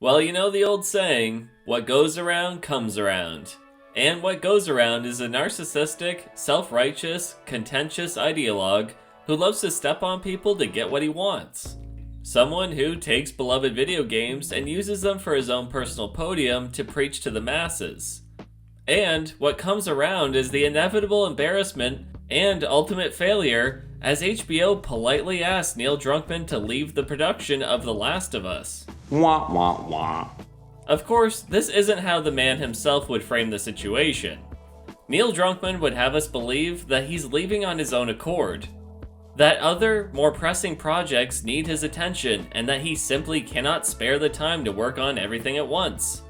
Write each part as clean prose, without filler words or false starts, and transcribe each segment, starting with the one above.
Well, you know the old saying, what goes around comes around. And what goes around is a narcissistic, self-righteous, contentious ideologue who loves to step on people to get what he wants. Someone who takes beloved video games and uses them for his own personal podium to preach to the masses. And what comes around is the inevitable embarrassment and ultimate failure as HBO politely asked Neil Druckmann to leave the production of The Last of Us. Wah, wah, wah. Of course, this isn't how the man himself would frame the situation. Neil Druckmann would have us believe that he's leaving on his own accord, that other, more pressing projects need his attention, and that he simply cannot spare the time to work on everything at once.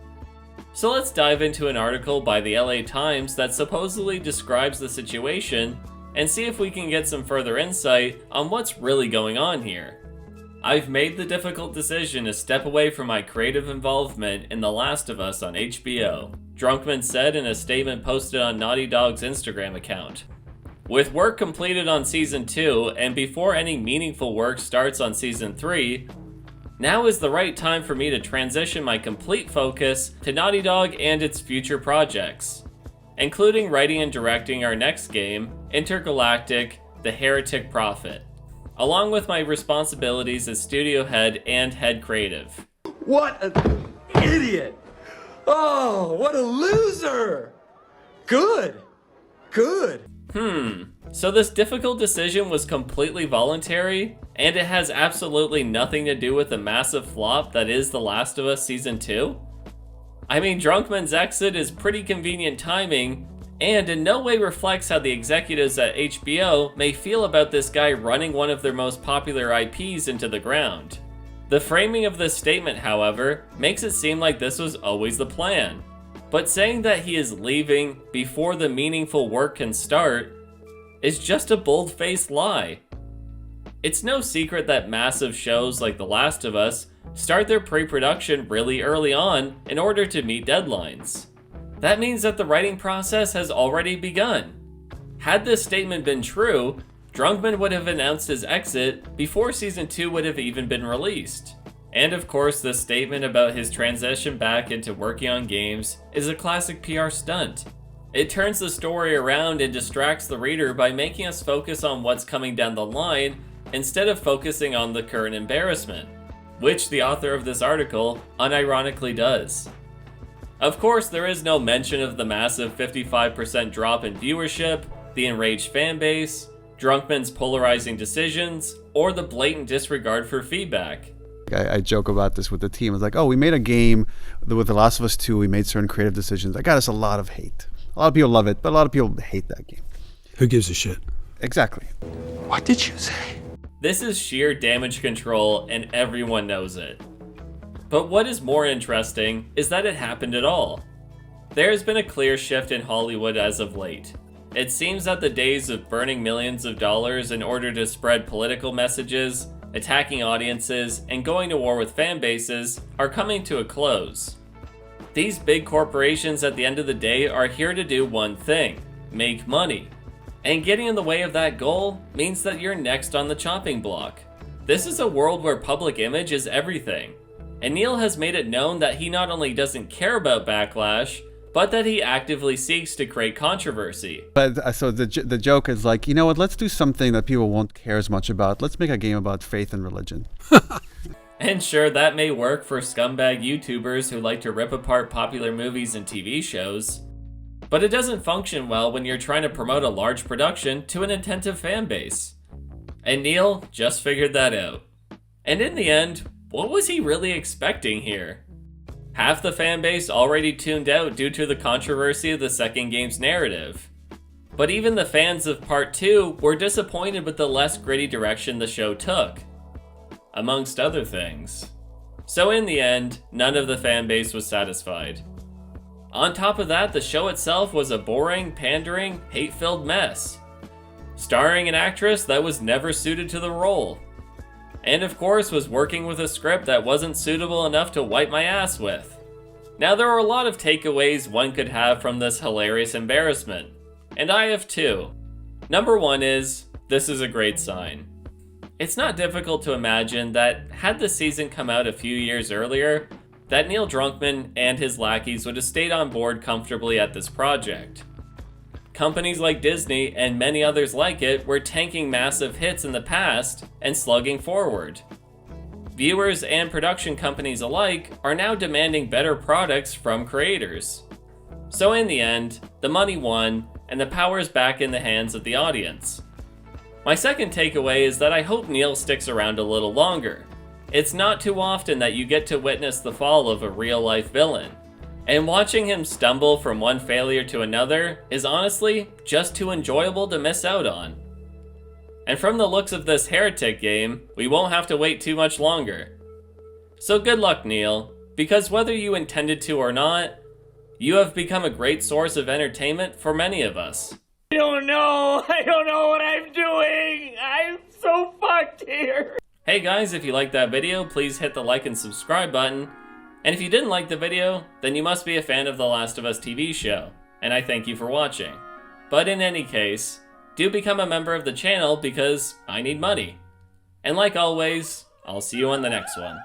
So let's dive into an article by the LA Times that supposedly describes the situation and see if we can get some further insight on what's really going on here. I've made the difficult decision to step away from my creative involvement in The Last of Us on HBO, Druckmann said in a statement posted on Naughty Dog's Instagram account. With work completed on Season 2 and before any meaningful work starts on Season 3, now is the right time for me to transition my complete focus to Naughty Dog and its future projects, including writing and directing our next game, Intergalactic, the Heretic Prophet, along with my responsibilities as studio head and head creative. What an idiot! Oh, what a loser! Good. So this difficult decision was completely voluntary, and it has absolutely nothing to do with the massive flop that is The Last of Us Season 2? I mean, Druckmann's exit is pretty convenient timing, and in no way reflects how the executives at HBO may feel about this guy running one of their most popular IPs into the ground. The framing of this statement, however, makes it seem like this was always the plan. But saying that he is leaving before the meaningful work can start is just a bold-faced lie. It's no secret that massive shows like The Last of Us start their pre-production really early on in order to meet deadlines. That means that the writing process has already begun. Had this statement been true, Druckmann would have announced his exit before Season 2 would have even been released. And of course, the statement about his transition back into working on games is a classic PR stunt. It turns the story around and distracts the reader by making us focus on what's coming down the line instead of focusing on the current embarrassment, which the author of this article unironically does. Of course, there is no mention of the massive 55% drop in viewership, the enraged fanbase, Druckmann's polarizing decisions, or the blatant disregard for feedback. I joke about this with the team. It's like, oh, we made a game with The Last of Us 2. We made certain creative decisions. That got us a lot of hate. A lot of people love it, but a lot of people hate that game. Who gives a shit? Exactly. What did you say? This is sheer damage control, and everyone knows it. But what is more interesting is that it happened at all. There has been a clear shift in Hollywood as of late. It seems that the days of burning millions of dollars in order to spread political messages, attacking audiences, and going to war with fan bases are coming to a close. These big corporations at the end of the day are here to do one thing: make money. And getting in the way of that goal means that you're next on the chopping block. This is a world where public image is everything. And Neil has made it known that he not only doesn't care about backlash, but that he actively seeks to create controversy. But so the joke is like, you know what, let's do something that people won't care as much about. Let's make a game about faith and religion. And sure, that may work for scumbag YouTubers who like to rip apart popular movies and TV shows, but it doesn't function well when you're trying to promote a large production to an attentive fan base. And Neil just figured that out. And in the end, what was he really expecting here? Half the fanbase already tuned out due to the controversy of the second game's narrative. But even the fans of Part 2 were disappointed with the less gritty direction the show took, amongst other things. So in the end, none of the fanbase was satisfied. On top of that, the show itself was a boring, pandering, hate-filled mess, starring an actress that was never suited to the role. And of course was working with a script that wasn't suitable enough to wipe my ass with. Now there are a lot of takeaways one could have from this hilarious embarrassment, and I have two. Number one is, this is a great sign. It's not difficult to imagine that had the season come out a few years earlier, that Neil Druckmann and his lackeys would have stayed on board comfortably at this project. Companies like Disney and many others like it were tanking massive hits in the past and slugging forward. Viewers and production companies alike are now demanding better products from creators. So in the end, the money won, and the power's back in the hands of the audience. My second takeaway is that I hope Neil sticks around a little longer. It's not too often that you get to witness the fall of a real-life villain, and watching him stumble from one failure to another is honestly just too enjoyable to miss out on. And from the looks of this Heretic game, we won't have to wait too much longer. So good luck, Neil, because whether you intended to or not, you have become a great source of entertainment for many of us. I don't know what I'm doing! I'm so fucked here! Hey guys, if you liked that video, please hit the like and subscribe button. And if you didn't like the video, then you must be a fan of the Last of Us TV show, and I thank you for watching. But in any case, do become a member of the channel because I need money. And like always, I'll see you on the next one.